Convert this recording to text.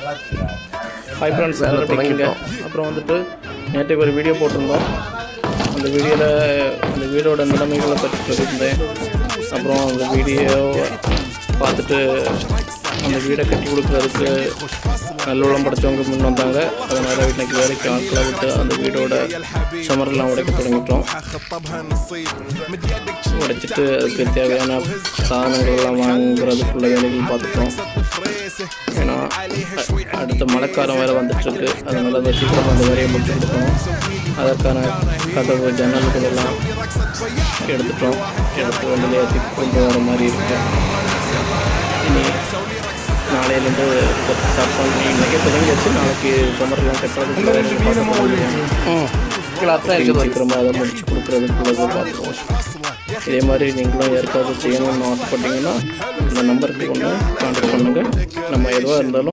Hi friends, எல்லாம் தொடங்கிங்க. அப்புறம் வந்துட்டு நேற்றுக்கு ஒரு வீடியோ போட்டிருந்தோம். அந்த வீடியோவில் அந்த வீடோட நிலைமைகளை பற்றி சொல்லியிருந்தேன். அப்புறம் அந்த வீடியோவை பார்த்துட்டு அந்த வீடை கட்டி கொடுக்குறதுக்கு நல்லுள்ளம் படைத்தவங்க முன் வந்தாங்க. அதனால் இன்றைக்கி வேலைக்கு ஆட்களை விட்டு அந்த வீடோட சுமரெல்லாம் உடைக்க தொடங்கிட்டோம். உடைச்சிட்டு அதுக்கு தேவையான சாதனங்கள்லாம் வாங்குறதுக்குள்ள வேலைகள் பார்த்துட்டோம். ஏன்னா அடுத்த மழைக்காலம் வேறு வந்துட்டுருக்கு. அதனால் அதை சீக்கிரமாக அந்த வேலையை முடிச்சு கொடுக்கணும். அதற்கான கதவு ஜன்னல்கள் எல்லாம் எடுத்து வெளியே கொண்டு வர மாதிரி இருக்கு. இனி நாளையிலேருந்து ஸ்டார்ட் பண்ணி இன்றைக்கே தொடங்கியாச்சு. நாளைக்கு சுமரெல்லாம் கட்டுறதுக்குள்ள சீக்கிரமாக அதை முடிச்சு கொடுக்குறதுக்குள்ளது பார்த்துருவோம். இதே மாதிரி நீங்களும் யாருக்காவது செய்யணும்னு ஆசைப்பட்டீங்கன்னா இந்த நம்பருக்கு கொண்டு கான்டாக்ட் பண்ணுங்கள். நம்ம எதுவாக இருந்தாலும்